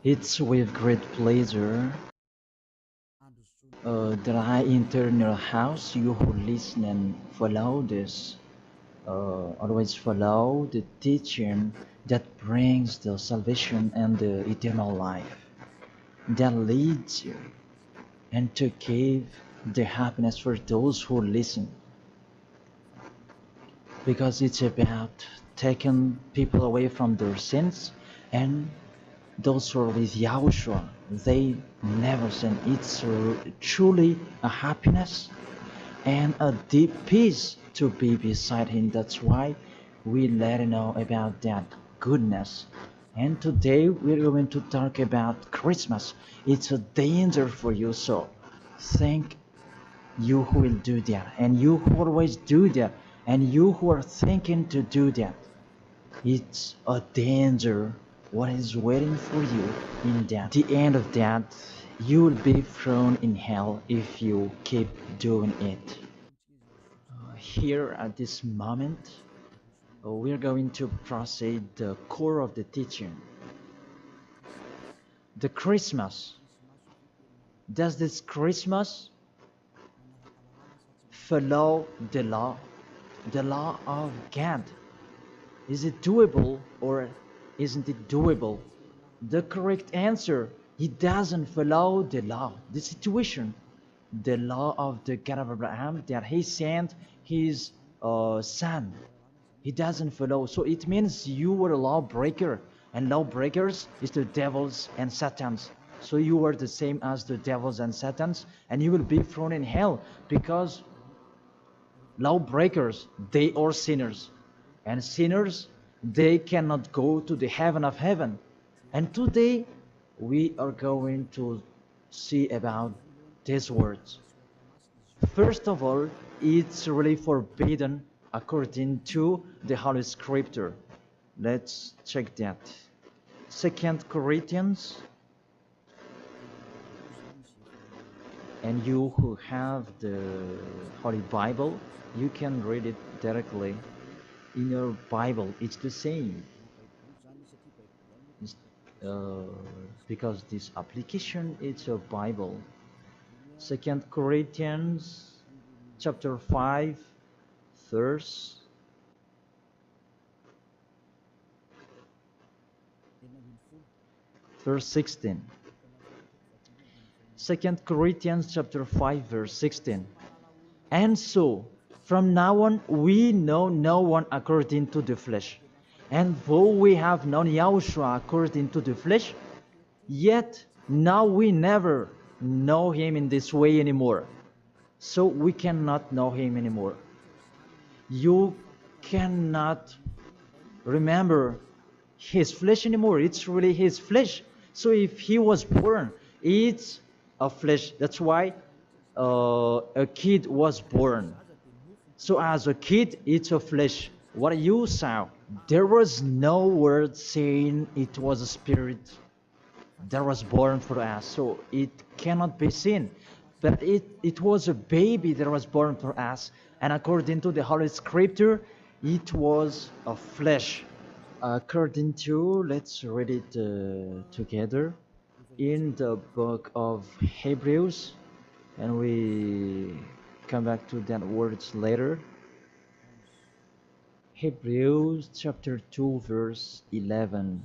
It's with great pleasure that I enter your house. You who listen and follow this, always follow the teaching that brings the salvation and the eternal life, that leads you and to give the happiness for those who listen. Because it's about taking people away from their sins, and those who are with Yahushua, they never sin. It's truly a happiness and a deep peace to be beside Him. That's why we let you know about that goodness. And today we're going to talk about Christmas. It's a danger for you, so thank you who will do that, and you who always do that, and you who are thinking to do that. It's a danger what is waiting for you in that. The end of that, you will be thrown in hell if you keep doing it. Here at this moment, we're going to proceed the core of the teaching. The Christmas. Does this Christmas follow the law of God? Is it doable or isn't it doable? The correct answer, he doesn't follow the law, the situation, the law of the God of Abraham that he sent his son. He doesn't follow. So it means you were a lawbreaker, and lawbreakers is the devils and satans. So you are the same as the devils and satans, and you will be thrown in hell because lawbreakers, they are sinners, and sinners, they cannot go to the heaven of heaven. And today we are going to see about these words. First of all, it's really forbidden according to the Holy Scripture. Let's check that. Second Corinthians, and you who have the Holy Bible, you can read it directly in your Bible. It's the same. It's, uh, because this application, it's a Bible. Second Corinthians chapter 5, verse 16. Second Corinthians chapter 5, verse 16. And so, from now on, we know no one according to the flesh. And though we have known Yahushua according to the flesh, yet now we never know him in this way anymore. So we cannot know him anymore. You cannot remember his flesh anymore. It's really his flesh. So if he was born, it's a flesh. That's why a kid was born. So as a kid, it's a flesh. What you saw, there was no word saying it was a spirit that was born for us. So it cannot be seen. But it was a baby that was born for us. And according to the Holy Scripture, it was a flesh. According to, let's read it together in the book of Hebrews, and we come back to that words later. Hebrews chapter 2, verse 11.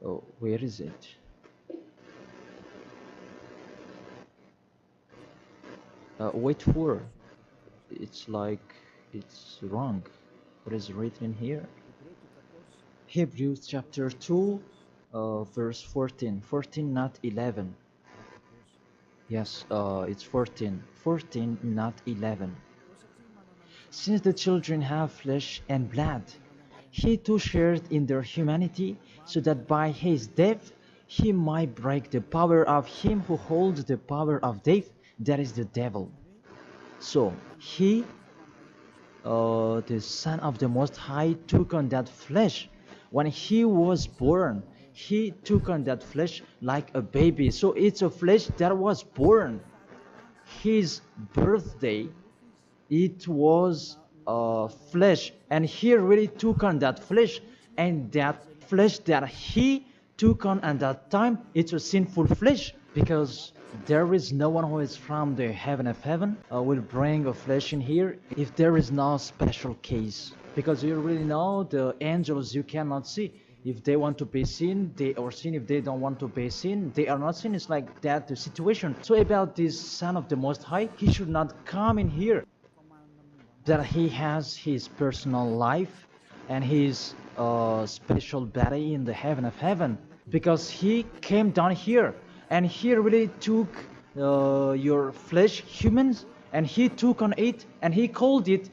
Oh, where is it? Wait for. It's like it's wrong. What is written here? Hebrews chapter 2, verse 14. 14, not 11. Yes, it's 14. 14, not 11. Since the children have flesh and blood, he too shared in their humanity, so that by his death he might break the power of him who holds the power of death, that is the devil. So he, the Son of the Most High, took on that flesh. When he was born, he took on that flesh like a baby. So it's a flesh that was born. His birthday, it was flesh, and he really took on that flesh, and that flesh that he took on at that time, it's a sinful flesh, because there is no one who is from the heaven of heaven will bring a flesh in here if there is no special case, because you really know the angels you cannot see. If they want to be seen, they are seen. If they don't want to be seen, they are not seen. It's like that the situation. So about this Son of the Most High, he should not come in here. That he has his personal life and his special body in the heaven of heaven, because he came down here and he really took your flesh, humans, and he took on it and he called it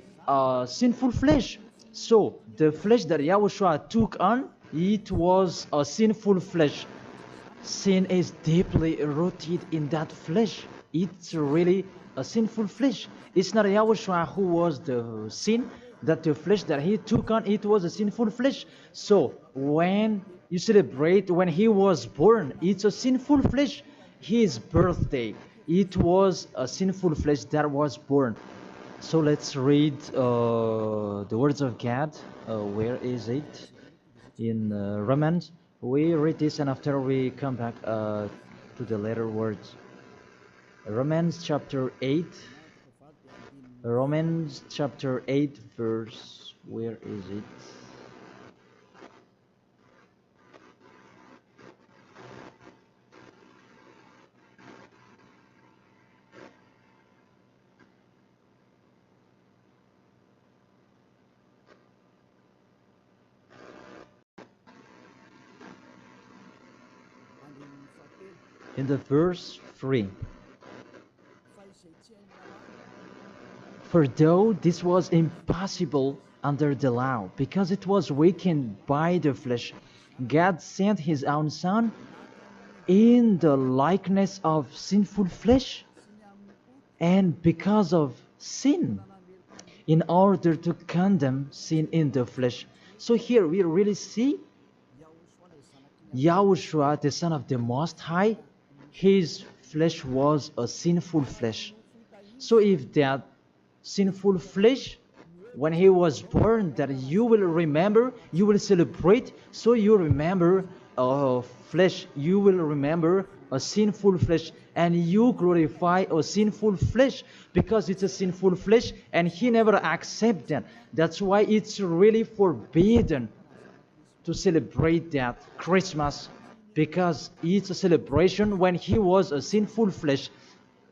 sinful flesh. So the flesh that Yahushua took on, it was a sinful flesh. Sin is deeply rooted in that flesh. It's really a sinful flesh. It's not Yahushua who was the sin, that the flesh that he took on, it was a sinful flesh. So when you celebrate when he was born, it's a sinful flesh. His birthday, it was a sinful flesh that was born. So let's read the words of God. Where is it? In Romans. We read this and after we come back to the later words. Romans chapter 8. Romans chapter 8 verse, where is it? In the verse 3. For though this was impossible under the law, because it was weakened by the flesh, God sent his own Son in the likeness of sinful flesh, and because of sin, in order to condemn sin in the flesh. So here we really see Yahushua, the Son of the Most High, his flesh was a sinful flesh. So if that sinful flesh, when he was born, that you will remember, you will celebrate, so you remember flesh, you will remember a sinful flesh, and you glorify a sinful flesh, because it's a sinful flesh, and he never accepts that. That's why it's really forbidden to celebrate that Christmas, because it's a celebration when he was a sinful flesh,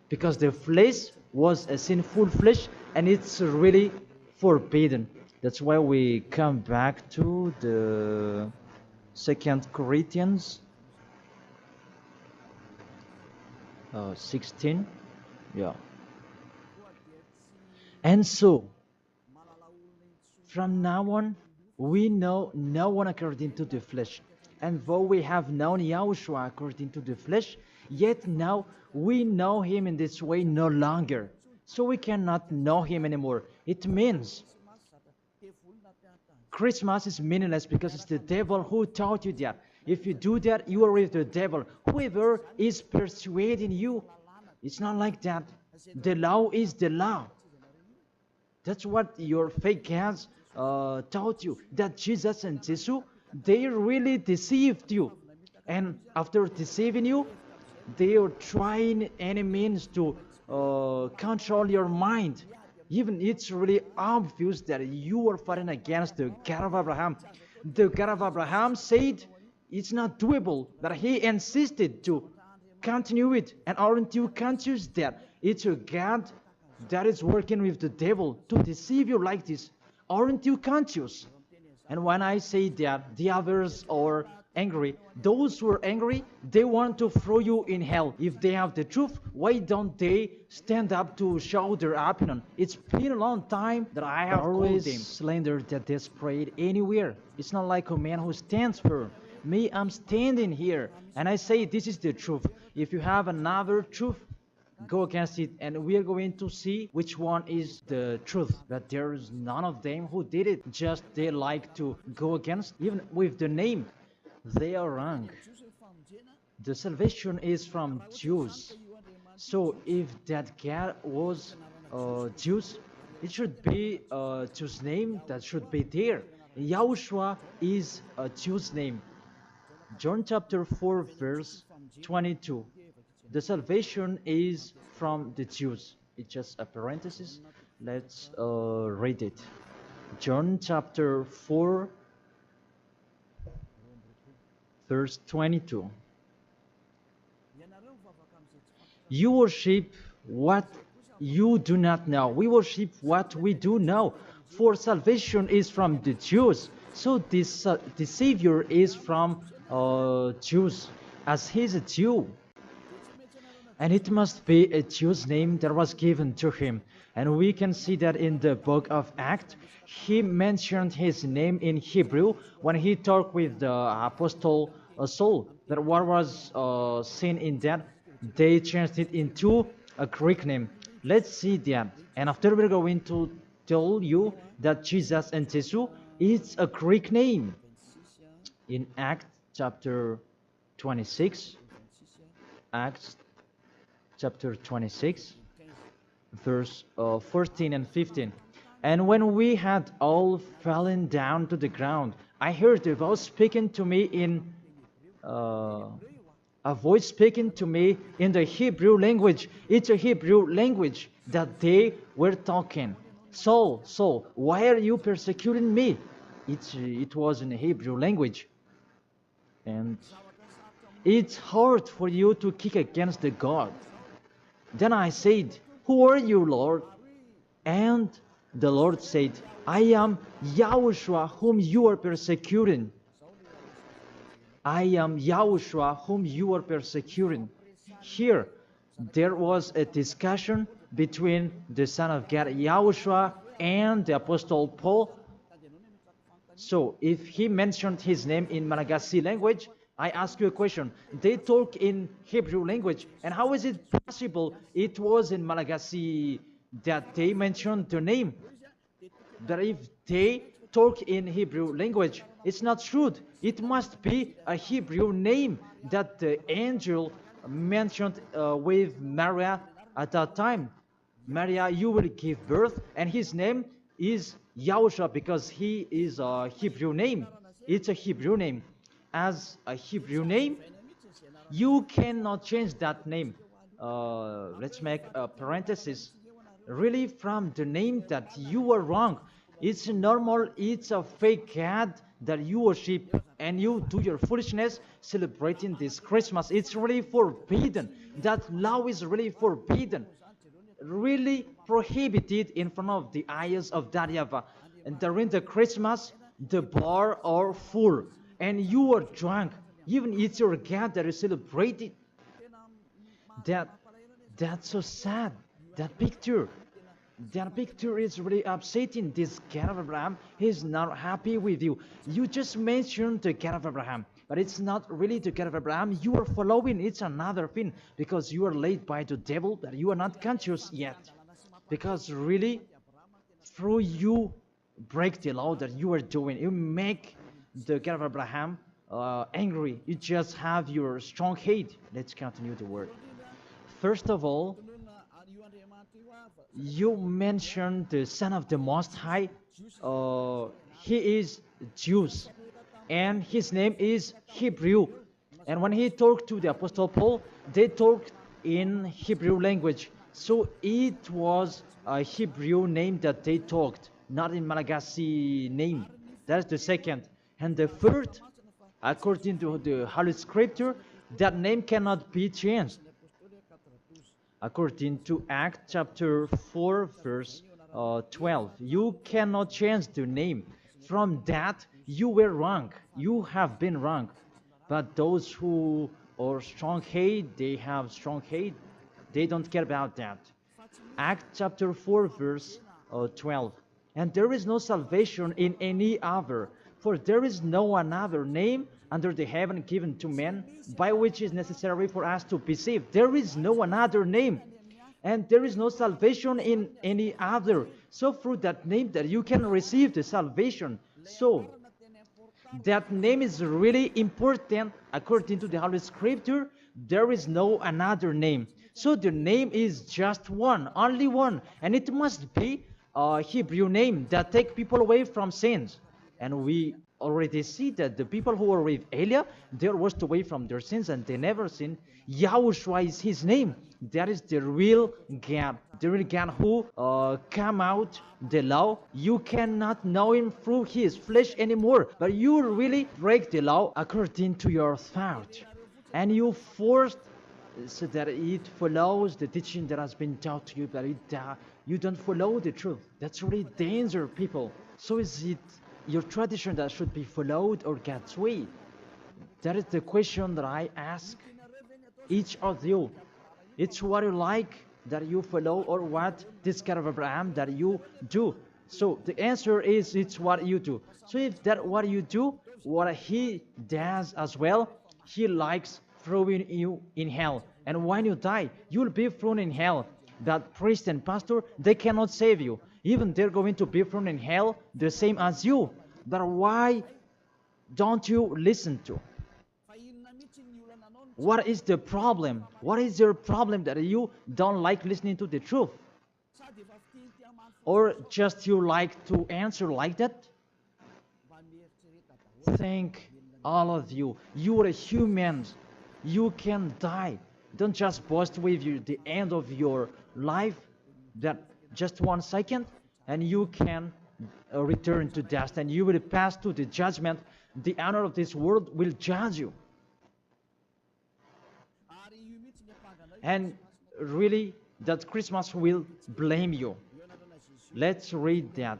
because the flesh was a sinful flesh, and it's really forbidden. That's why we come back to the 2 Corinthians 16. Yeah. And so from now on, we know no one according to the flesh. And though we have known Yahushua according to the flesh, yet now we know him in this way no longer. So we cannot know him anymore. It means Christmas is meaningless because it's the devil who taught you that. If you do that, you are with the devil. Whoever is persuading you, it's not like that. The law is the law. That's what your fake gods taught you. That Jesus and Jesus, they really deceived you. And after deceiving you, they are trying any means to control your mind. Even it's really obvious that you are fighting against the God of Abraham. The God of Abraham said it's not doable, but he insisted to continue it. And aren't you conscious that it's a God that is working with the devil to deceive you like this? Aren't you conscious? And when I say that the others are angry, those who are angry, they want to throw you in hell. If they have the truth, why don't they stand up to show their opinion? It's been a long time that I have always called them slander that they spread anywhere. It's not like a man who stands firm. Me, I'm standing here, and I say this is the truth. If you have another truth, go against it, and we are going to see which one is the truth. But there is none of them who did it. Just they like to go against, even with the name. They are wrong. The salvation is from Jews. So if that God was Jews, It should be a Jew's name that should be there. Yahushua is a Jew's name. John chapter 4 verse 22. The salvation is from the Jews. It's just a parenthesis. Let's read it. John chapter 4 verse 22. You worship what you do not know. We worship what we do know. For salvation is from the Jews. So this the Savior is from Jews, as he's a Jew. And it must be a Jew's name that was given to him. And we can see that in the book of Acts, he mentioned his name in Hebrew when he talked with the apostle Saul. That what was seen in that, they changed it into a Greek name. Let's see that. And after we're going to tell you that Jesus and Jesus is a Greek name. In Acts chapter 26, Acts chapter 26, verse 14 and 15. And when we had all fallen down to the ground, I heard a voice speaking to me in the Hebrew language. It's a Hebrew language that they were talking. Saul, Saul, why are you persecuting me? It was in a Hebrew language. And it's hard for you to kick against the God. Then I said, who are you, Lord? And the Lord said, I am Yahushua whom you are persecuting. I am Yahushua whom you are persecuting. Here, there was a discussion between the Son of God, Yahushua, and the Apostle Paul. So, if he mentioned his name in Malagasy language, I ask you a question. They talk in Hebrew language, and how is it possible it was in Malagasy that they mentioned the name? That if they talk in Hebrew language, it's not true. It must be a Hebrew name that the angel mentioned with Maria at that time. Maria, you will give birth, and his name is Yahushua because he is a Hebrew name. It's a Hebrew name. As a Hebrew name, you cannot change that name. Let's make a parenthesis. Really, from the name that you are wrong. It's normal, it's a fake God that you worship and you do your foolishness celebrating this Christmas. It's really forbidden. That law is really forbidden. Really prohibited in front of the eyes of that YAHVAH. And during the Christmas, the bar are full. And you are drunk. Even it's your God that is celebrated. That's so sad. That picture is really upsetting. This God of Abraham is not happy with you. You just mentioned the God of Abraham, but it's not really the God of Abraham you are following. It's another thing because you are led by the devil that you are not conscious yet. Because really, through you break the law that you are doing, you make the God of Abraham angry. You just have your strong hate. Let's continue the word. First of all, you mentioned the Son of the Most High. He is Jews, and his name is Hebrew. And when he talked to the Apostle Paul, they talked in Hebrew language. So it was a Hebrew name that they talked, not in Malagasy name. That's the second. And the third, according to the Holy Scripture, that name cannot be changed. According to Acts chapter 4, verse 12, you cannot change the name. From that, you were wrong. You have been wrong. But those who are strong hate, they have strong hate. They don't care about that. Acts chapter 4, verse 12. And there is no salvation in any other, for there is no another name under the heaven given to men by which is necessary for us to be saved. There is no another name, and there is no salvation in any other. So through that name that you can receive the salvation. So that name is really important according to the Holy Scripture. There is no another name. So the name is just one, only one, and it must be Hebrew name that take people away from sins. And we already see that the people who were with Elia, they were washed away from their sins and they never sinned. Yahushua is his name. That is the real God. The real God who come out the law. You cannot know him through his flesh anymore. But you really break the law according to your thought. And you forced so that it follows the teaching that has been taught to you, but you don't follow the truth. That's really danger, people. So is it your tradition that should be followed or God's way? That is the question that I ask each of you. It's what you like that you follow or what this God of Abraham that you do. So the answer is it's what you do. So if that what you do, what he does as well, he likes throwing you in hell. And when you die, you'll be thrown in hell. That priest and pastor, they cannot save you. Even they're going to be thrown in hell the same as you. But why don't you listen to? What is the problem? What is your problem that you don't like listening to the truth? Or just you like to answer like that? Thank all of you. You are humans. You can die. Don't just boast with you the end of your life, that just 1 second, and you can return to dust, and you will pass to the judgment. The honor of this world will judge you. And really, that Christmas will blame you. Let's read that.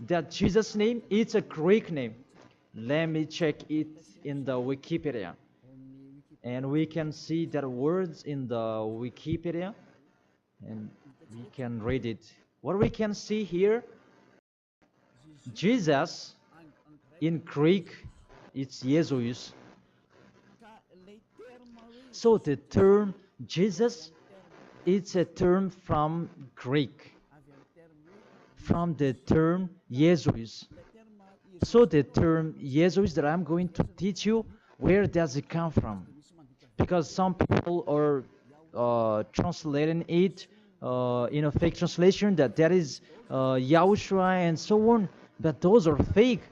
That Jesus' name, it's a Greek name. Let me check it in the Wikipedia. And we can see that words in the Wikipedia. And we can read it. What we can see here, Jesus, in Greek, it's Jesus. So the term Jesus, it's a term from Greek, from the term Jesus. So the term Jesus that I'm going to teach you, where does it come from? Because some people are translating it in a fake translation that is YAHOSHUA and so on, but those are fake.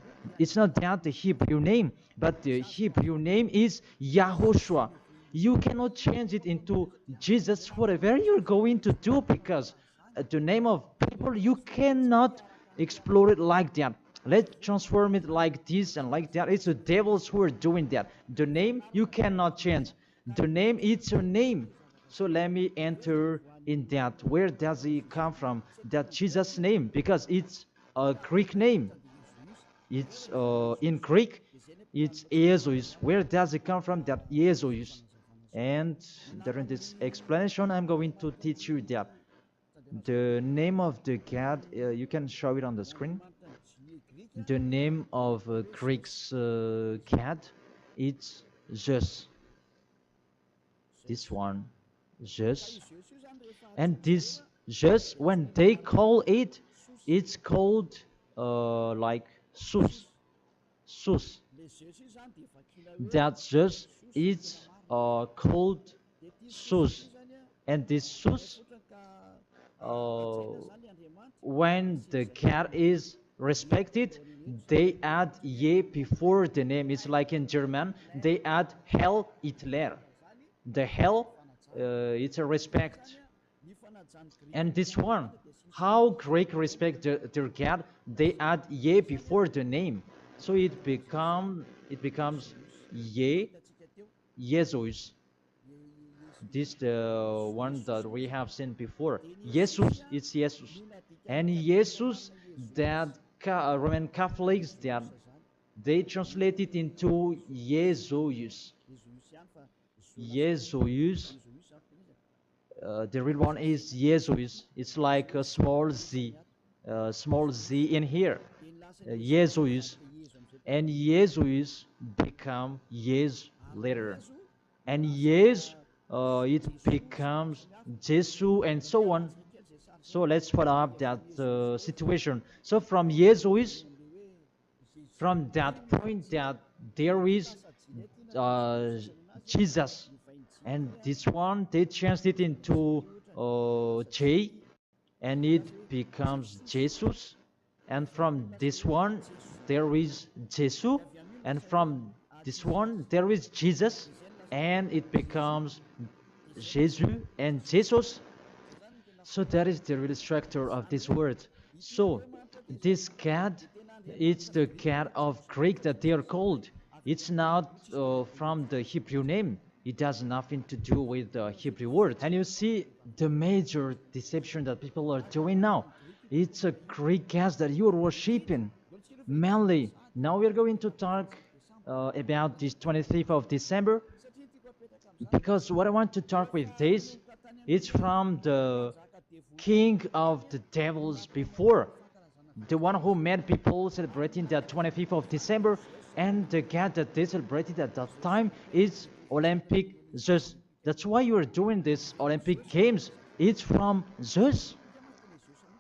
It's not that the Hebrew name, but the Hebrew name is YAHOSHUA. You cannot change it into Jesus, whatever you're going to do, because the name of people, you cannot explore it like that. Let's transform it like this and like that. It's the devils who are doing that. The name, you cannot change. The name, it's your name. So let me enter in that. Where does it come from? That Jesus' name, because it's a Greek name. It's in Greek, it's Jesus. Where does it come from? That Jesus. And during this explanation, I'm going to teach you that the name of the God, you can show it on the screen. The name of Greek's God, it's Zeus. This one, Zeus. And this Zeus, when they call it, it's called like Sus. Sus. That Zeus, it's called Sus. And this Sus, when the God is respected, they add ye before the name. It's like in German, they add Hell Hitler. The hell, it's a respect. And this one, how Greek respect their God, they add ye before the name. So it becomes ye, Jesus. This the one that we have seen before. Jesus, it's Jesus. And Jesus, that Roman Catholics, that they translate it into Jesus. Jesus. The real one is Jesus. It's like a small z in here. Jesus. And Jesus become Yes later. And Yes, it becomes Jesu and so on. So let's follow up that situation. So from Jesus, from that point that there is Jesus. And this one, they changed it into J. and it becomes Jesus. And from this one, there is Jesus. And from this one, there is Jesus. And it becomes Jesus and Jesus. So that is the real structure of this word. So this cat, it's the cat of Greek that they are called. It's not from the Hebrew name. It has nothing to do with the Hebrew word. And you see the major deception that people are doing now. It's a Greek cat that you are worshiping. Mainly, now we are going to talk about this 25th of December, because what I want to talk with this, it's from the king of the devils before, the one who made people celebrating the 25th of December, and the god that they celebrated at that time is Olympic Zeus. That's why you are doing this Olympic Games. It's from Zeus.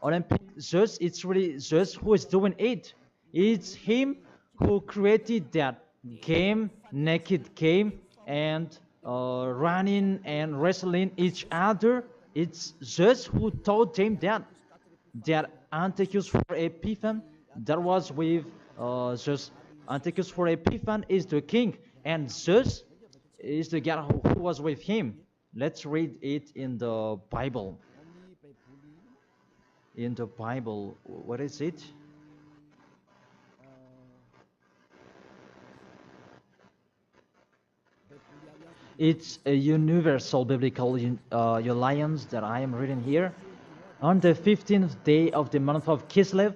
Olympic Zeus, it's really Zeus who is doing it. It's him who created that game, naked game, and running and wrestling each other. It's Zeus who taught them that. That Antiochus for Epiphan, that was with Zeus. Antiochus for Epiphan is the king, and Zeus is the god who was with him. Let's read it in the Bible. In the Bible, what is it? It's a universal biblical alliance that I am reading here. On the 15th day of the month of Kislev,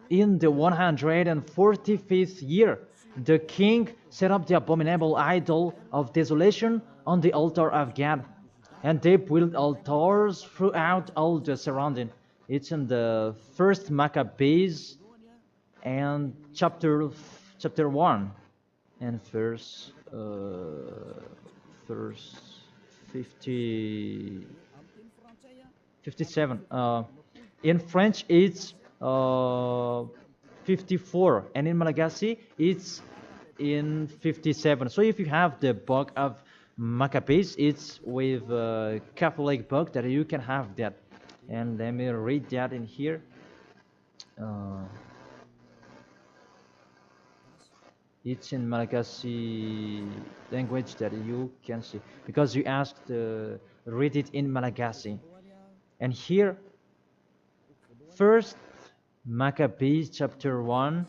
in the 145th year, the king set up the abominable idol of desolation on the altar of God, and they built altars throughout all the surrounding. It's in the first Maccabees and chapter 1 and verse 57. In French, it's 54, and in Malagasy, it's in 57. So if you have the book of Maccabees, it's with a Catholic book that you can have that. And let me read that in here. It's in Malagasy language that you can see, because you asked read it in Malagasy. And here, first Maccabees chapter 1,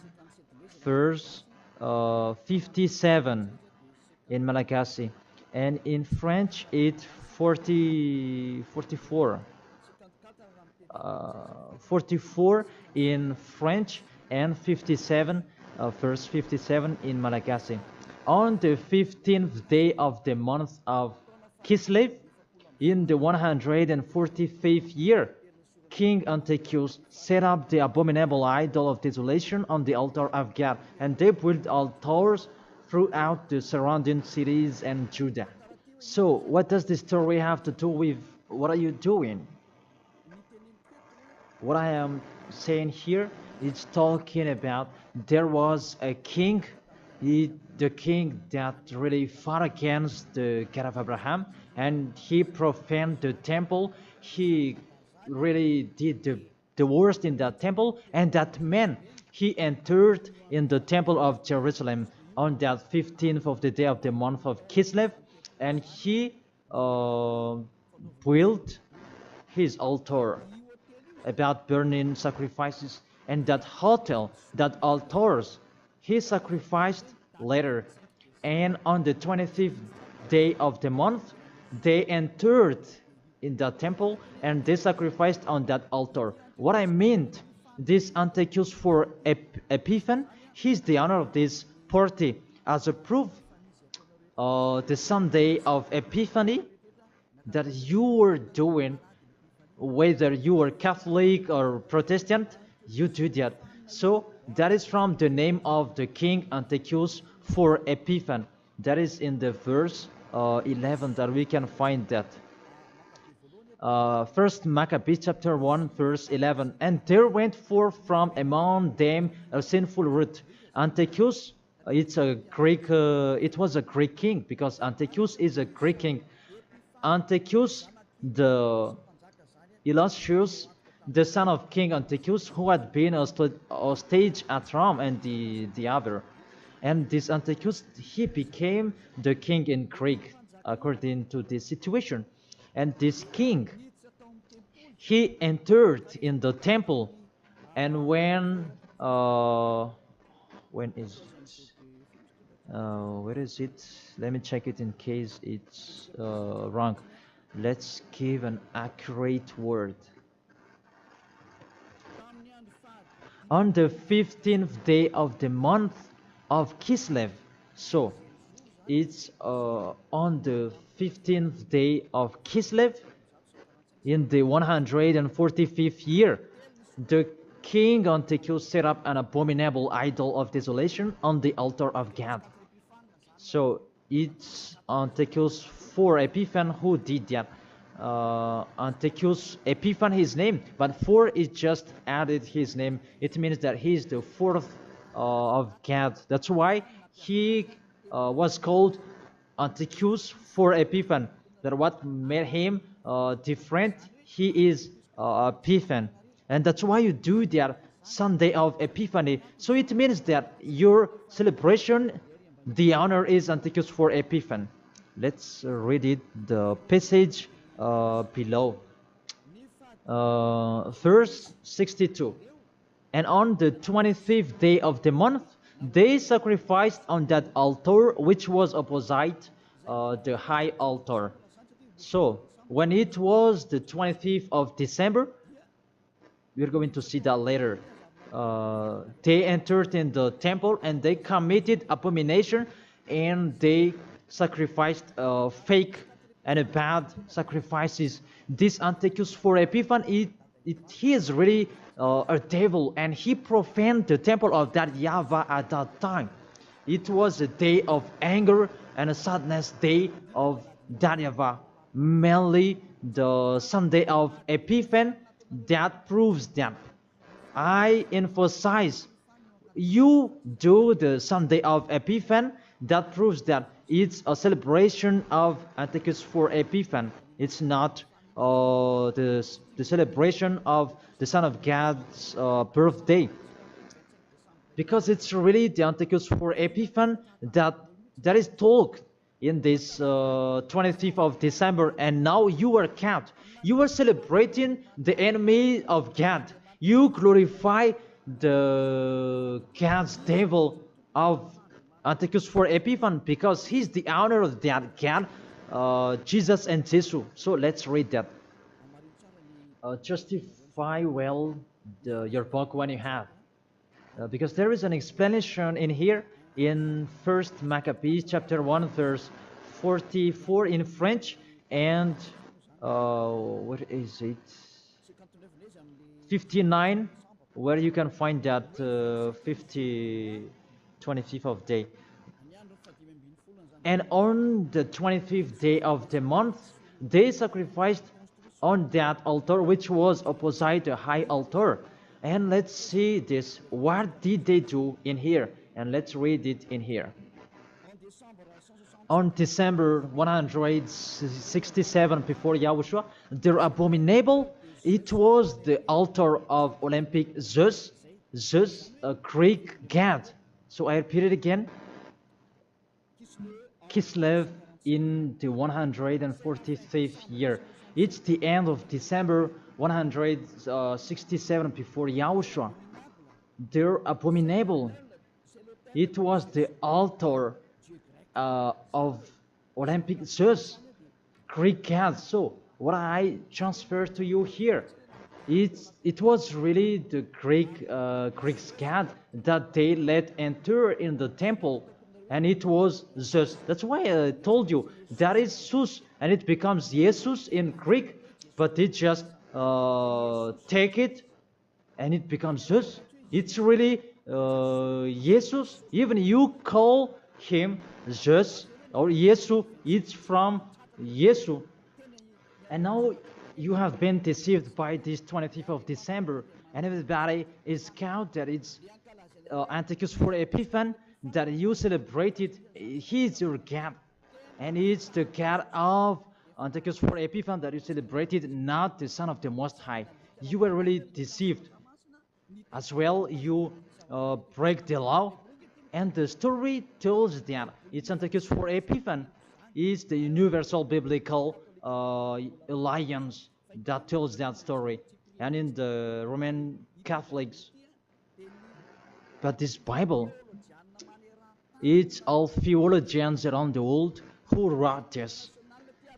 verse 57 in Malagasy, and in French it's 44 in French, and 57 verse 57 in Malagasy. On the 15th day of the month of Kislev, in the 145th year, King Antiochus set up the abominable idol of desolation on the altar of God, and they built altars throughout the surrounding cities and Judah. So, what does this story have to do with what are you doing? What I am saying here is talking about there was a king, the king that really fought against the God of Abraham, and he profaned the temple. He really did the worst in that temple, and that man, he entered in the temple of Jerusalem on that 15th of the day of the month of Kislev, and he built his altar about burning sacrifices, and that hotel, that altars, he sacrificed later. And on the 25th day of the month, they entered in the temple and they sacrificed on that altar. What I meant, this Antiochus for Epiphan, he's the owner of this party. As a proof, the Sunday of Epiphany that you were doing, whether you are Catholic or Protestant, you do that. So that is from the name of the king Antiochus for Epiphan. That is in the verse 11 that we can find that. First Maccabees chapter 1 verse 11. And there went forth from among them a sinful root. Antiochus, it's a Greek. It was a Greek king, because Antiochus is a Greek king. Antiochus, the Illustrious, the son of King Antiochus, who had been a stage at Rome and the other. And this Antiochus, he became the king in Greek, according to this situation. And this king, he entered in the temple, and when is where is it? Let me check it in case it's wrong. Let's give an accurate word. On the 15th day of the month of Kislev. So it's on the 15th day of Kislev in the 145th year. The king Antiochus set up an abominable idol of desolation on the altar of God. So it's Antiochus for Epiphan who did that. Antiochus Epiphan his name, but for is just added his name. It means that he is the fourth of God. That's why he was called Antiochus for Epiphan. That what made him different. He is Epiphan, and that's why you do that Sunday of Epiphany. So it means that your celebration, the honor is Antiochus for Epiphan. Let's read it, the passage below. Verse 62. And on the 25th day of the month, they sacrificed on that altar which was opposite the high altar. So when it was the 25th of December, we're going to see that later. They entered in the temple and they committed abomination, and they sacrificed fake and bad sacrifices. This Antiochus for Epiphan, he is really a devil, and he profaned the temple of that YAHVAH at that time. It was a day of anger and a sadness day of that YAHVAH. Mainly the Sunday of Epiphan, that proves that. I emphasize, you do the Sunday of Epiphan, that proves that it's a celebration of Antiochus for Epiphan. It's not the celebration of the Son of God's birthday. Because it's really the Antiochus for Epiphan that is told in this 25th of December, and now you are kept. You are celebrating the enemy of God. You glorify the God's devil of Antiochus for Epiphan, because he's the honor of that God, Jesus and Jesus. So let's read that. Justify well your book when you have. Because there is an explanation in here in 1st Maccabees chapter 1 verse 44 in French, and what is it, 59, where you can find that 25th of day. And on the 25th day of the month, they sacrificed on that altar which was opposite the high altar. And let's see this. What did they do in here? And let's read it in here. On December 167 before Yahushua, their abominable, it was the altar of Olympic Zeus, a Greek god. So I repeat it again. Kislev in the 145th year. It's the end of December 167 before Yahushua. Their abominable, it was the altar of Olympic Zeus, Greek god. So what I transfer to you here, it was really the Greek god that they let enter in the temple, and it was Zeus. That's why I told you that is Zeus, and it becomes Jesus in Greek, but it just take it and it becomes Zeus. It's really Jesus. Even you call him Zeus or Yesu, it's from Yesu. And now you have been deceived by this 25th of December, and everybody is count that it's Antiochus for Epiphan, that you celebrated. He is your God, and it's the God of Antiochus for Epiphan that you celebrated not the Son of the Most High. You were really deceived. As well, you break the law. And the story tells that it's Antiochus for Epiphan is the universal biblical alliance that tells that story. And in the Roman Catholics, but this Bible, it's all theologians around the world who wrote this.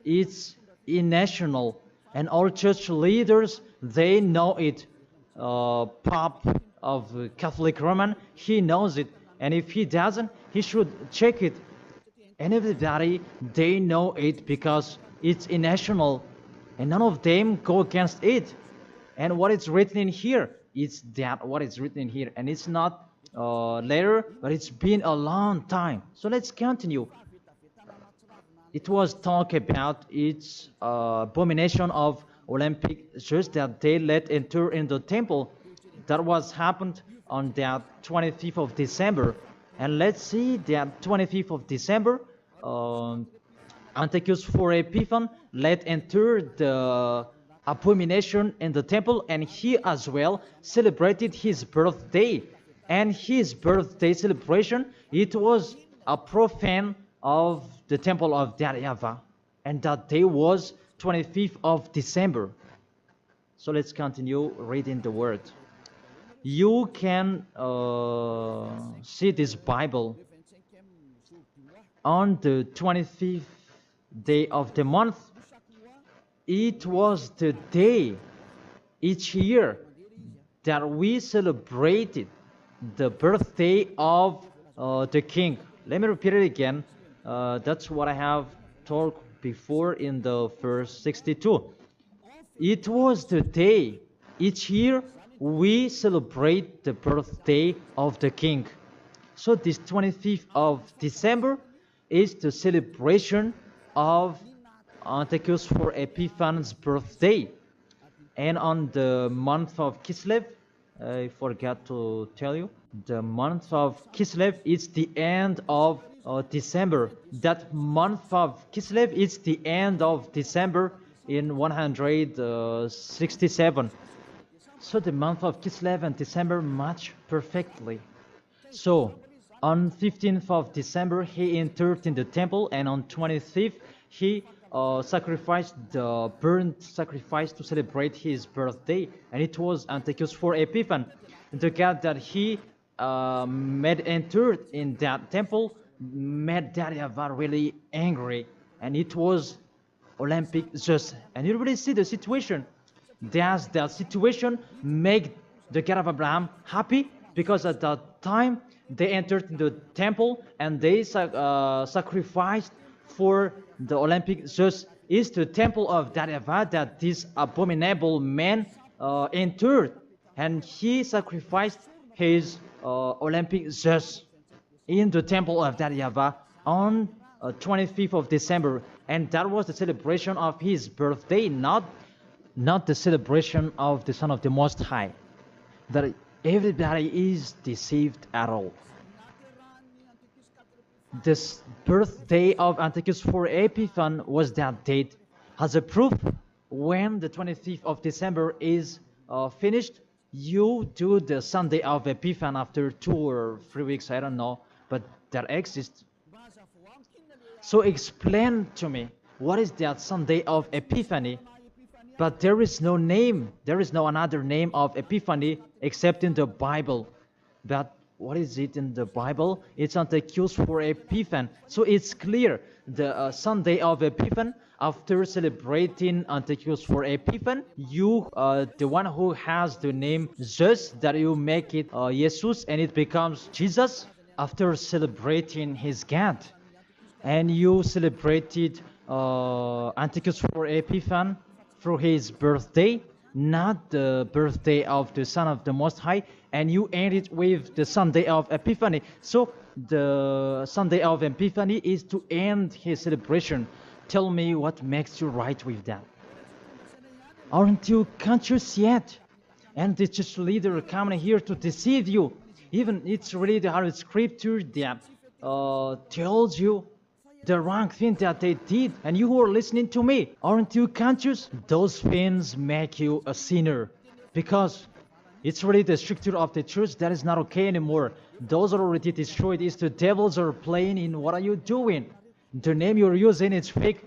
It's national, and all church leaders, they know it. Pope of Catholic Roman, he knows it, and if he doesn't, he should check it. And everybody, they know it because it's national, and none of them go against it. And what is written in here, it's that what is written in here, and it's not later, but it's been a long time. So let's continue. It was talk about its abomination of Olympic Jews that they let enter in the temple. That was happened on that 25th of December. And let's see that 25th of December, Antiochus for Epiphan let enter the abomination in the temple, and he as well celebrated his birthday. And his birthday celebration, it was a profane of the temple of YAHVAH, and that day was 25th of December. So let's continue reading the word. You can see this Bible on the 25th day of the month. It was the day each year that we celebrated the birthday of the king. Let me repeat it again. That's what I have talked before in the verse 62. It was the day each year we celebrate the birthday of the king. So this 25th of December is the celebration of Antiochus for Epiphan's birthday. And on the month of Kislev, I forgot to tell you, the month of Kislev is the end of December. That month of Kislev is the end of December in 167. So the month of Kislev and December match perfectly. So on 15th of December he entered in the temple, and on 25th he sacrificed the burnt sacrifice to celebrate his birthday, and it was Antiochus for Epiphan. The God that he made entered in that temple made YAHVAH really angry, and it was Olympic Zeus. And you really see the situation. Does that situation make the God of Abraham happy? Because at that time they entered in the temple and they sacrificed for the Olympic Zeus. Is the temple of YAHVAH that this abominable man entered, and he sacrificed his Olympic Zeus in the temple of YAHVAH on 25th of December, and that was the celebration of his birthday, not the celebration of the Son of the Most High. That everybody is deceived at all. This birthday of Antiochus for Epiphan was that date. As a proof, when the 25th of December is finished, you do the Sunday of Epiphan after 2 or 3 weeks, I don't know, but that exists. So explain to me, what is that Sunday of Epiphany? But there is no name, there is no another name of Epiphany except in the Bible. But what is it in the Bible? It's Antiochus for Epiphan. So it's clear, the Sunday of Epiphan, after celebrating Antiochus for Epiphan, you, the one who has the name Zeus, that you make it Jesus, and it becomes Jesus, after celebrating his God. And you celebrated Antiochus for Epiphan through his birthday, not the birthday of the Son of the Most High, and you end it with the Sunday of Epiphany. So the Sunday of Epiphany is to end his celebration. Tell me what makes you right with that. Aren't you conscious yet? And the church leader coming here to deceive you. Even it's really the Holy Scripture that tells you the wrong thing that they did. And you who are listening to me, aren't you conscious? Those things make you a sinner, because it's really the structure of the church that is not okay anymore. Those are already destroyed. It's the devils are playing in what are you doing. The name you're using is fake.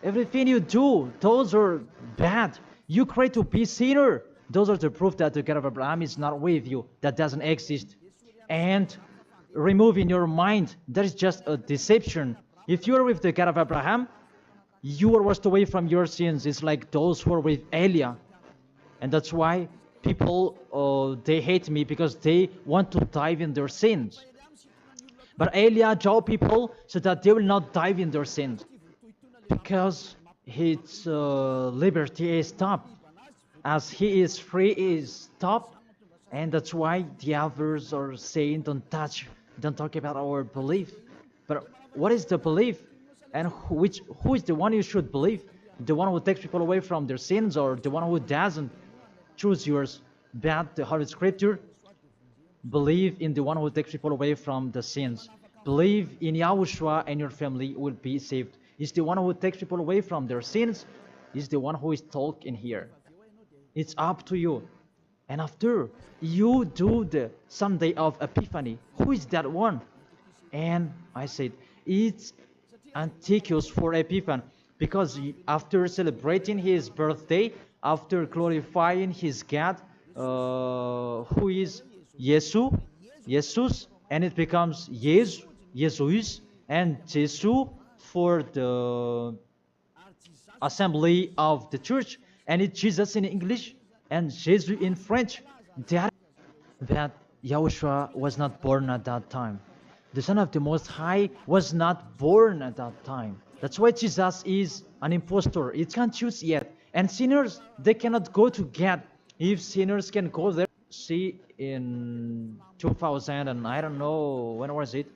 Everything you do, those are bad. You try to be sinner. Those are the proof that the God of Abraham is not with you. That doesn't exist. And remove in your mind, that is just a deception. If you are with the God of Abraham, you are washed away from your sins. It's like those who are with Elia. And that's why people, they hate me, because they want to dive in their sins. But Elia told people so that they will not dive in their sins, because his liberty is stopped. As he is free, is stopped. And that's why the others are saying, don't talk about our belief. But what is the belief? And who is the one you should believe? The one who takes people away from their sins, or the one who doesn't? Choose yours. But the Holy Scripture, believe in the one who takes people away from the sins. Believe in YAHOSHUA and your family will be saved. It's the one who takes people away from their sins. It's the one who is talking here. It's up to you. And after you do the Sunday of Epiphany, who is that one? And I said, it's Antiochus for Epiphany, because after celebrating his birthday, after glorifying his God, who is Jesus, and it becomes Jesus, and Jesus for the assembly of the church, and it's Jesus in English and Jesus in French. That YAHOSHUA was not born at that time. The Son of the Most High was not born at that time. That's why Jesus is an impostor. It can't choose yet. And sinners, they cannot go to God. If sinners can go there, see, in 2000, and I don't know, when was it?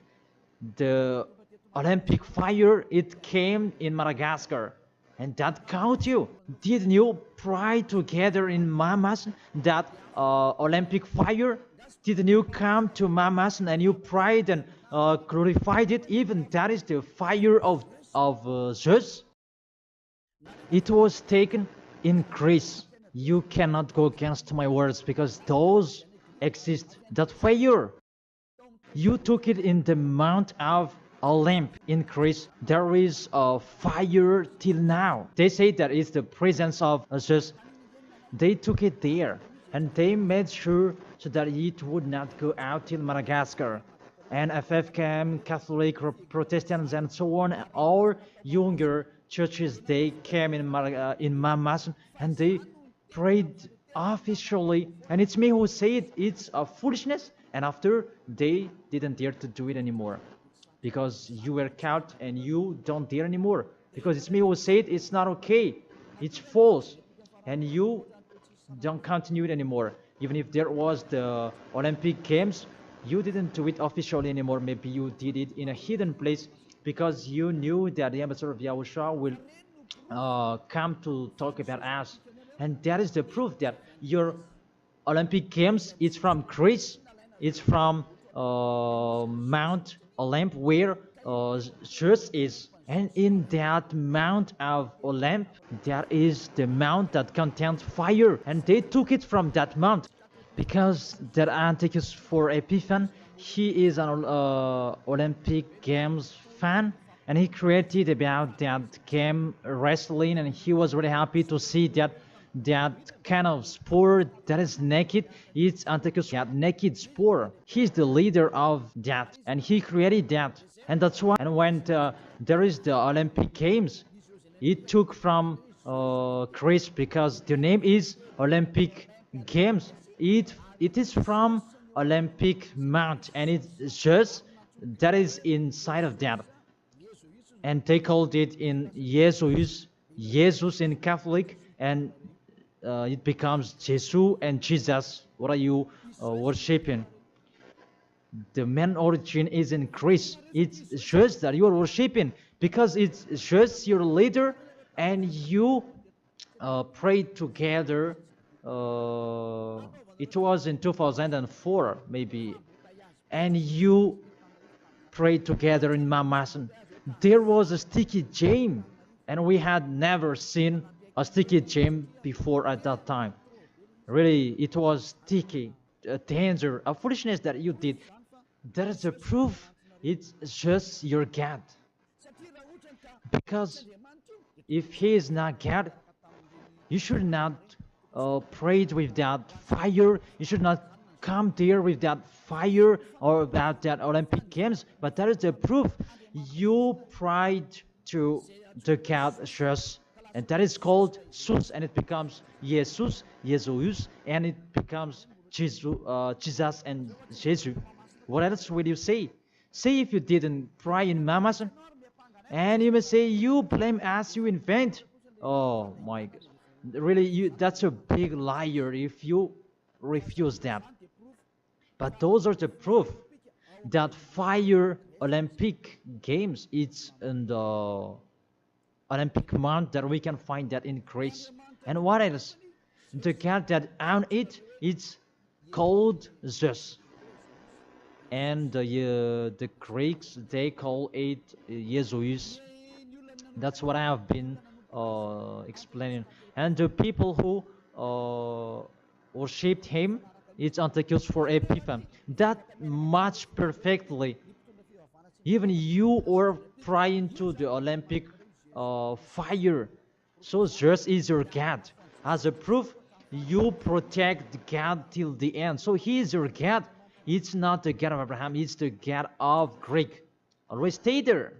The Olympic fire, it came in Madagascar. And that count you. Didn't you pray together in Mamas that Olympic fire? Didn't you come to Mamas and you prayed and glorified it? Even that is the fire of Zeus. It was taken in Greece. You cannot go against my words, because those exist. That fire, you took it in the Mount of Olymp in Greece. There is a fire till now. They say that it's the presence of Zeus. They took it there, and they made sure so that it would not go out till Madagascar. And FFKM, Catholic, Protestants, and so on, all younger churches, they came in Mamas, and they prayed officially. And it's me who said it's a foolishness. And after, they didn't dare to do it anymore, because you were caught and you don't dare anymore, because it's me who said it's not okay, it's false, and you don't continue it anymore. Even if there was the Olympic Games, you didn't do it officially anymore. Maybe you did it in a hidden place, because you knew that the ambassador of YAHOSHUA will come to talk about us. And that is the proof that your Olympic Games, it's from Greece, it's from Mount Olymp, where Zeus is. And in that Mount of Olymp, there is the mount that contains fire. And they took it from that mount, because that Antiochus for Epiphany, he is an Olympic Games fan, and he created about that game wrestling, and he was really happy to see that kind of sport that is naked. It's Antiochus, that naked sport. He's the leader of that, and he created that. And that's why, and when there is the Olympic Games, it took from Greece, because the name is Olympic Games. It is from Olympic Mount, and it's just that is inside of that. And they called it in Jesus in Catholic, and it becomes Jesus and Jesus. What are you worshipping? The main origin is in Greece. It's just that you are worshipping, because it's just your leader, and you pray together. It was in 2004 maybe, and you pray together in Mamasan. there was a sticky gem, and we had never seen a sticky gem before at that time. Really, it was sticky, a danger, a foolishness that you did. That is a proof. It's just your God. Because if he is not God, you should not pray with that fire. You should not come there with that fire or about that Olympic Games. But that is the proof. You prayed to the God just, and that is called Jesus, and it becomes Jesus, and it becomes Jesus and Jesus. What else will you say? Say if you didn't pray in Mamas, and you may say you blame us, you invent. Oh my God. Really, that's a big liar if you refuse that. But those are the proof that fire Olympic Games, it's in the Olympic month that we can find that in Greece. And what else? The God that on it, it's called Zeus. And the Greeks, they call it Jesus. That's what I have been explaining. And the people who worshipped him, it's Antiochus for Epiphan. That match perfectly. Even you are praying to the Olympic fire. So Zeus is your God. As a proof, you protect God till the end. So he is your God. It's not the God of Abraham, it's the God of Greek. Always stay there.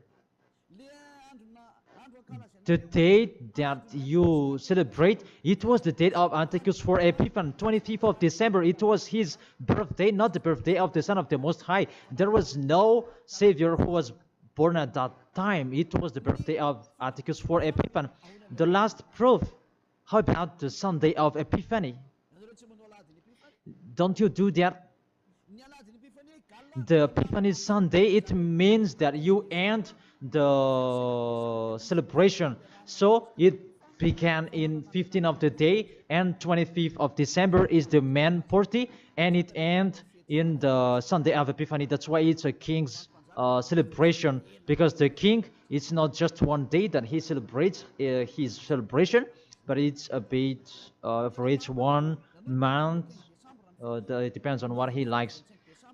The date that you celebrate, it was the date of Antiochus for Epiphan, 25th of December. It was his birthday, not the birthday of the Son of the Most High. There was no Savior who was born at that time. It was the birthday of Antiochus for Epiphan. The last proof, how about the Sunday of Epiphany? Don't you do that? The Epiphany Sunday, it means that you end the celebration. So it began in 15th of the day, and 25th of December is the main party, and it ends in the Sunday of Epiphany. That's why it's a king's celebration, because the king, it's not just one day that he celebrates his celebration, but it's a bit for each 1 month. It depends on what he likes.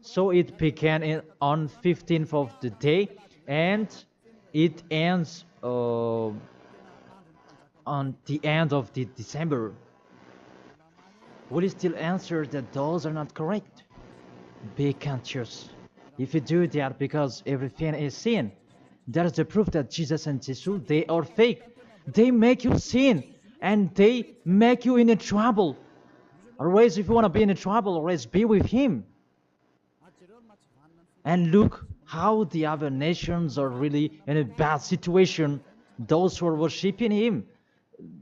So it began on 15th of the day, and it ends on the end of the December. Will you still answer that those are not correct? Be conscious. If you do that because everything is sin, that is the proof that Jesus and Jesus, they are fake. They make you sin, and they make you in a trouble. Always, if you want to be in a trouble, always be with him. And look how the other nations are really in a bad situation. Those who are worshiping him.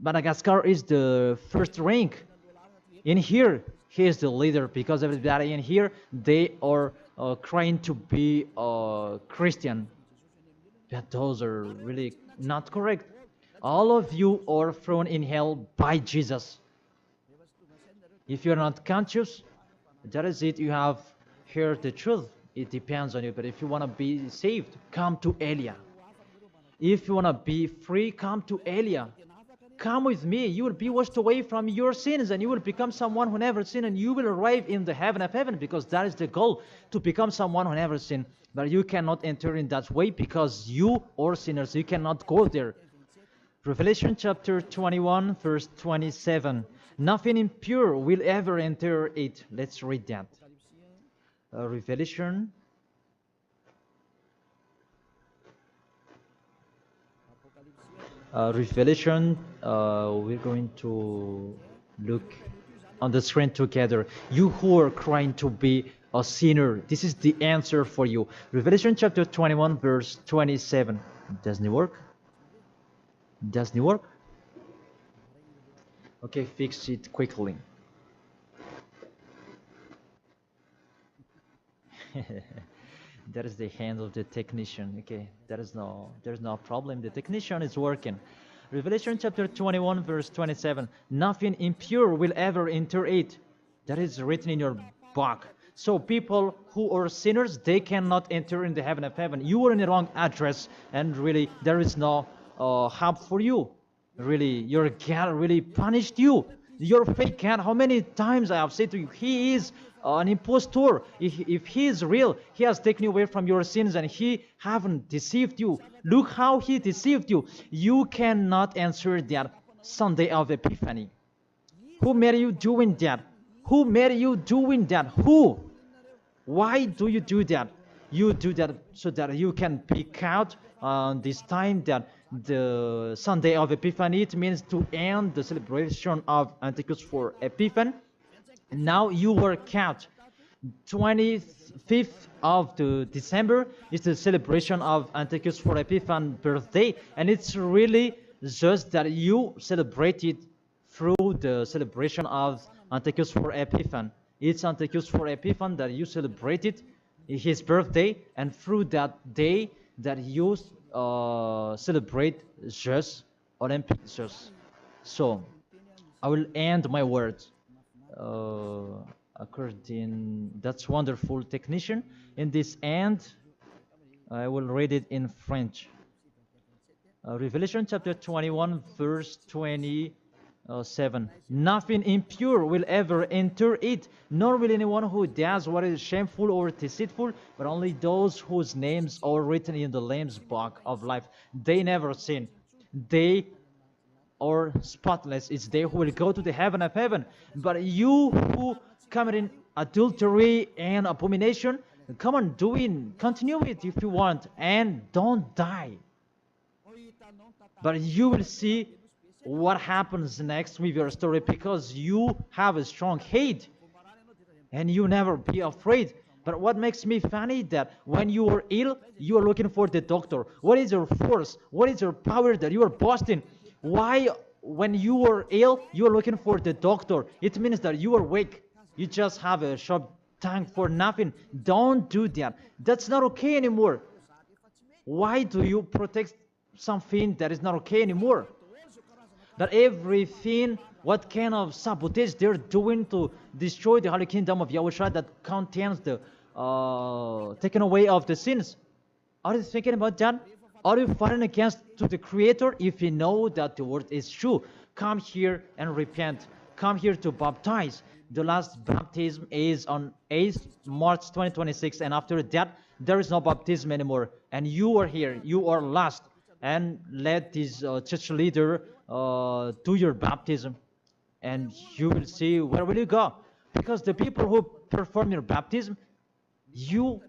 Madagascar is the first rank. In here, he is the leader, because everybody in here, they are trying to be Christian. But those are really not correct. All of you are thrown in hell by Jesus. If you're not conscious, that is it. You have heard the truth. It depends on you. But if you want to be saved, come to Elia. If you want to be free, come to Elia. Come with me. You will be washed away from your sins, and you will become someone who never sinned, and you will arrive in the heaven of heaven, because that is the goal, to become someone who never sinned. But you cannot enter in that way because you are sinners. You cannot go there. Revelation chapter 21, verse 27. Nothing impure will ever enter it. Let's read that. Revelation. We're going to look on the screen together. You who are trying to be a sinner, this is the answer for you. Revelation chapter 21, verse 27. Doesn't it work? Doesn't it work? Okay, fix it quickly. That is the hand of the technician. Okay, there's no problem. The technician is working. Revelation chapter 21, verse 27. Nothing impure will ever enter it. That is written in your book. So people who are sinners, they cannot enter in the heaven of heaven. You are in the wrong address, and really there is no help for you. Really, your God really punished you. Your fake God, how many times I have said to you, he is an impostor. If he is real, he has taken you away from your sins and he haven't deceived you. Look how he deceived you. You cannot answer that Sunday of Epiphany. Who made you doing that? Who made you doing that? Who? Why do you do that? You do that so that you can pick out this time that the Sunday of Epiphany, it means to end the celebration of Antichus for Epiphan. Now you work out. 25th of the December is the celebration of Antichus for Epiphan birthday, and it's really just that you celebrate it through the celebration of Antichus for Epiphan. It's Antichus for Epiphan that you celebrated his birthday, and through that day that you celebrate just Olympic just. So I will end my words according. That's wonderful technician. In this end, I will read it in French. Revelation chapter 21, verse 27. Nothing impure will ever enter it, nor will anyone who does what is shameful or deceitful, but only those whose names are written in the Lamb's book of life. They never sin. They are spotless. It's they who will go to the heaven of heaven. But you who commit adultery and abomination, come on, continue it if you want, and don't die. But you will see what happens next with your story, because you have a strong hate and you never be afraid. But what makes me funny that when you are ill, you are looking for the doctor. What is your force? What is your power that you are boasting? Why, when you are ill, you are looking for the doctor? It means that you are weak. You just have a sharp tongue for nothing. Don't do that. That's not okay anymore. Why do you protect something that is not okay anymore? That everything, what kind of sabotage they're doing to destroy the holy kingdom of Yahushua that contains the taken away of the sins. Are you thinking about that? Are you fighting against to the Creator? If you know that the word is true, come here and repent. Come here to baptize. The last baptism is on 8th March 2026, and after that, there is no baptism anymore. And you are here. You are lost. And let this church leader do your baptism, and you will see where will you go. Because the people who perform your baptism, you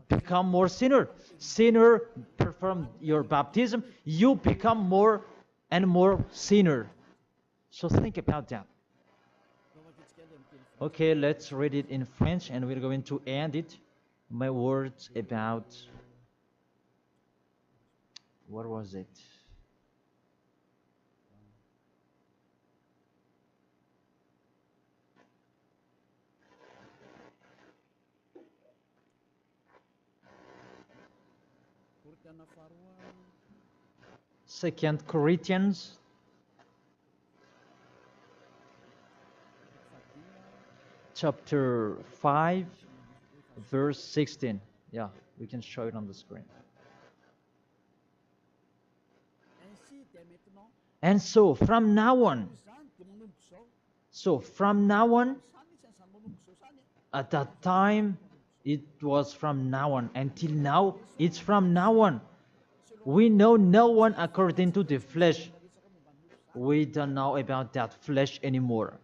become more sinner. Sinner perform your baptism, you become more and more sinner. So think about that. Okay, let's read it in French, and we're going to end it. My words about, what was it? Second Corinthians chapter 5 verse 16. Yeah, we can show it on the screen. And so from now on, at that time, it was from now on. Until now, it's from now on. We know no one according to the flesh. We don't know about that flesh anymore.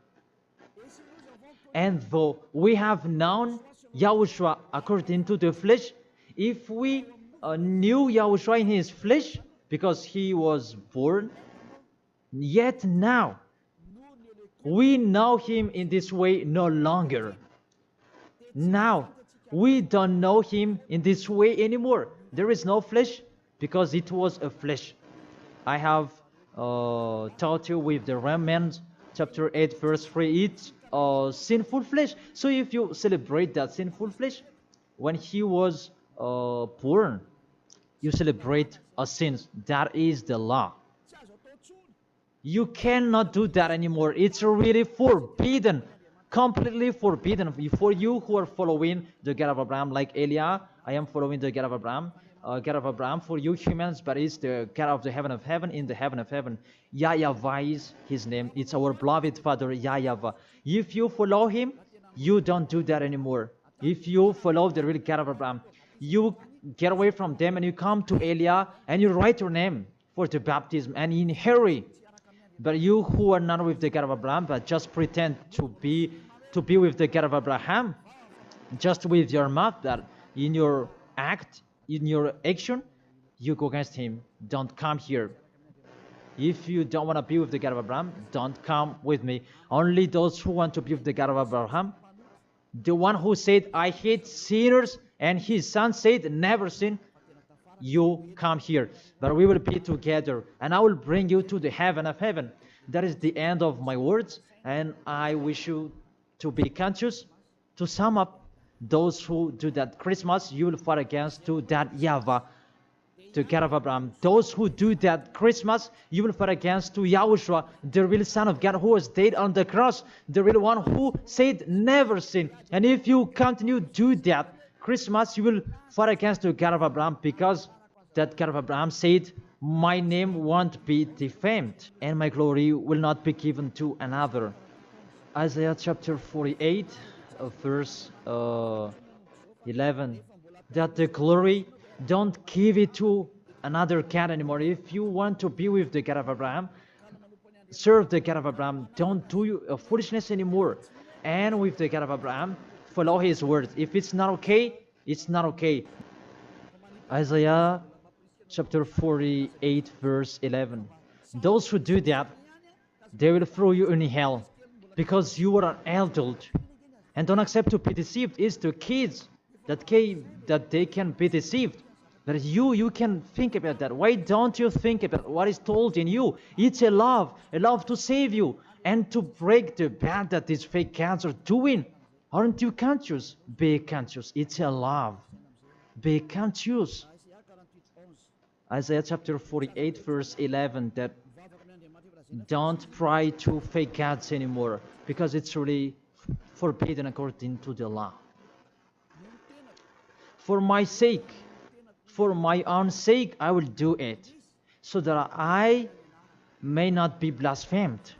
And though we have known Yahushua according to the flesh, if we knew Yahushua in his flesh, because he was born, yet now we know him in this way no longer. Now we don't know him in this way anymore. There is no flesh, because it was a flesh. I have taught you with the Romans chapter 8 verse 3, it's sinful flesh. So if you celebrate that sinful flesh, when he was born, you celebrate a sin. That is the law. You cannot do that anymore. It's really forbidden. completely forbidden for you who are following the God of Abraham, like Elia. I am following the God of Abraham. God of Abraham for you humans, but it's the God of the heaven of heaven in the heaven of heaven. YAHVAH is his name. It's our beloved Father, YAHVAH. If you follow him, you don't do that anymore. If you follow the real God of Abraham, you get away from them and you come to Elia and you write your name for the baptism and in hurry. But you who are not with the God of Abraham, but just pretend to be with the God of Abraham, just with your mouth, that in your act, in your action, you go against him. Don't come here. If you don't want to be with the God of Abraham, don't come with me. Only those who want to be with the God of Abraham, the one who said, I hate sinners, and his son said, never sin, you come here. But we will be together, and I will bring you to the heaven of heaven. That is the end of my words, and I wish you to be conscious. To sum up, those who do that Christmas, you will fight against to that YAHVAH, to God of Abraham. Those who do that Christmas, you will fight against to YAHOSHUA, the real Son of God who was dead on the cross, the real one who said never sin. And if you continue to do that Christmas, you will fight against the God of Abraham, because that God of Abraham said, my name won't be defamed and my glory will not be given to another. Isaiah chapter 48, verse 11, that the glory, don't give it to another God anymore. If you want to be with the God of Abraham, serve the God of Abraham, don't do foolishness anymore. And with the God of Abraham, follow his words. If it's not okay, it's not okay. Isaiah chapter 48, verse 11. Those who do that, they will throw you in hell, because you are an adult. And don't accept to be deceived. It's the kids that they can be deceived. But you can think about that. Why don't you think about what is told in you? It's a love to save you and to break the bad that these fake gods are doing. Aren't you conscious? Be conscious. It's a love. Be conscious. Isaiah chapter 48, verse 11, that don't pray to fake gods anymore, because it's really forbidden according to the law. For my sake, for my own sake, I will do it, so that I may not be blasphemed.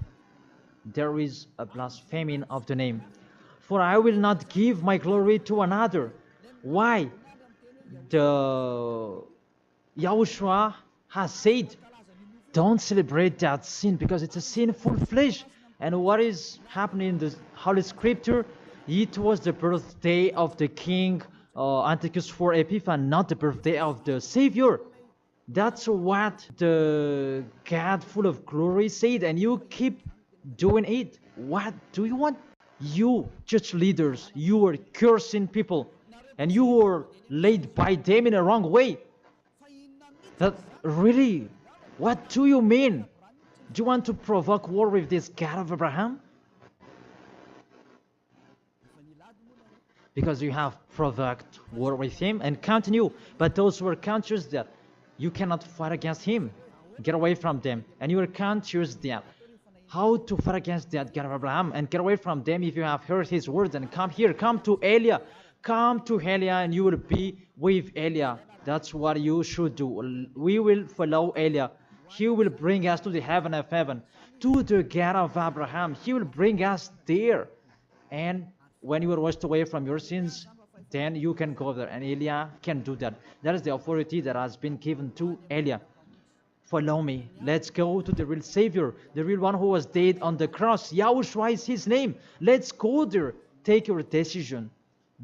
There is a blaspheming of the name. For I will not give my glory to another. Why? The YAHOSHUA has said, don't celebrate that sin, because it's a sinful flesh. And what is happening in the Holy Scripture? It was the birthday of the King Antiochus IV Epiphanes, not the birthday of the Savior. That's what the God full of glory said, and you keep doing it. What do you want? You church leaders, you are cursing people, and you are led by them in a wrong way. That really, what do you mean? Do you want to provoke war with this God of Abraham? Because you have provoked war with him and continue. But those who are conscious that you cannot fight against him, get away from them. And you are conscious that how to fight against that God of Abraham and get away from them. If you have heard his words, and come here, come to Elia. Come to Elia and you will be with Elia. That's what you should do. We will follow Elia. He will bring us to the heaven of heaven, to the God of Abraham. He will bring us there. And when you are washed away from your sins, then you can go there. And Elia can do that. That is the authority that has been given to Elia. Follow me. Let's go to the real Savior, the real one who was dead on the cross. YAHOSHUA is his name. Let's go there. Take your decision.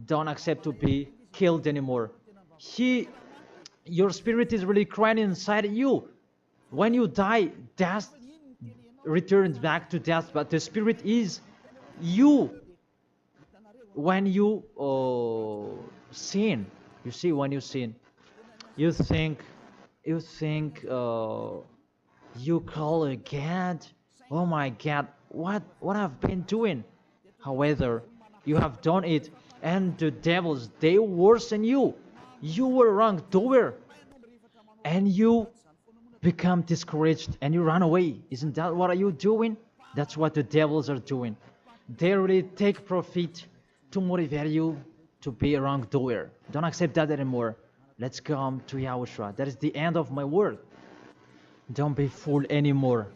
Don't accept to be killed anymore. Your spirit is really crying inside you. When you die, death returns back to death, but the spirit is you. When you sin, you see, when you sin, you think you call a God, oh my God, what I've been doing. However, you have done it, and the devils, they worsen you. You were wrong doer, and you become discouraged and you run away. Isn't that what are you doing? That's what the devils are doing. they really take profit to motivate you to be a wrongdoer. Don't accept that anymore. Let's come to Yahushua. That is the end of my word. Don't be fooled anymore.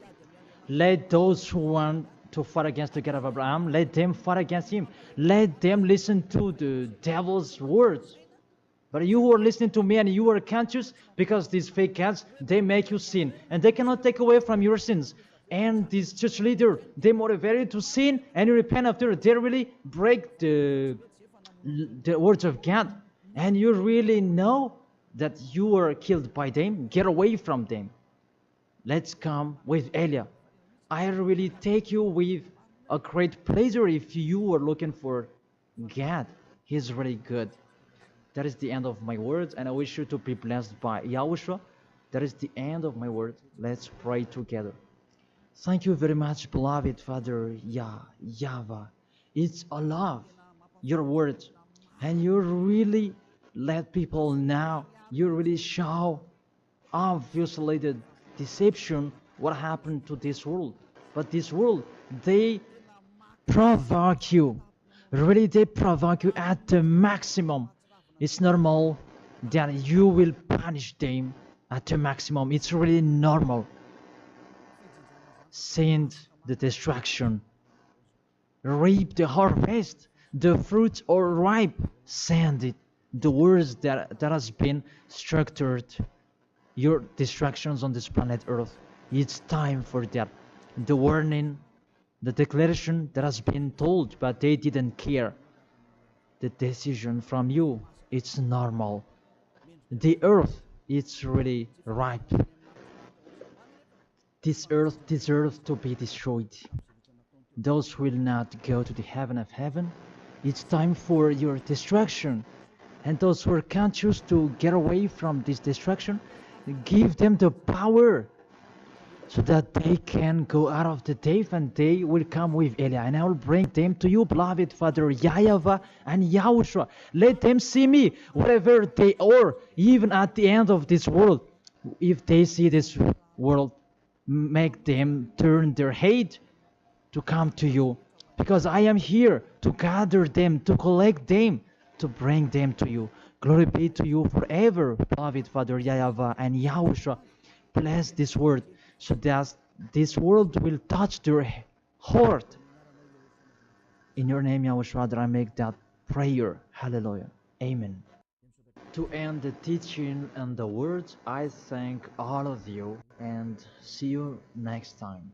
Let those who want to fight against the God of Abraham, let them fight against him. Let them listen to the devil's words. But you who are listening to me and you are conscious, because these fake gods, they make you sin. And they cannot take away from your sins. And this church leader, they motivate you to sin and you repent after. They really break the words of God. And you really know that you are killed by them. Get away from them. Let's come with Elia. I really take you with a great pleasure if you are looking for God. He's really good. That is the end of my words, and I wish you to be blessed by Yahushua. That is the end of my words. Let's pray together. Thank you very much, beloved Father YAHVAH. It's a love, your words, and you really let people know. You really show obviously the deception, what happened to this world. But this world, they provoke you. Really, they provoke you at the maximum. It's normal that you will punish them at the maximum. It's really normal. Send the destruction. Reap the harvest. The fruits are ripe. Send it. The words that has been structured. Your distractions on this planet Earth. It's time for that. The warning, the declaration that has been told, but they didn't care. The decision from you, it's normal. The earth, it's really ripe. This earth deserves to be destroyed. Those will not go to the heaven of heaven. It's time for your destruction. And those who are conscious to get away from this destruction, give them the power so that they can go out of the cave and they will come with Elia. And I will bring them to you, beloved Father YAHVAH and YAHOSHUA. Let them see me wherever they are, even at the end of this world. If they see this world, make them turn their head to come to you. Because I am here to gather them, to collect them, to bring them to you. Glory be to you forever, beloved Father YAHVAH and YAHOSHUA. Bless this word, so that this world will touch their heart. In your name, Yahushua, that I make that prayer. Hallelujah. Amen. To end the teaching and the words, I thank all of you and see you next time.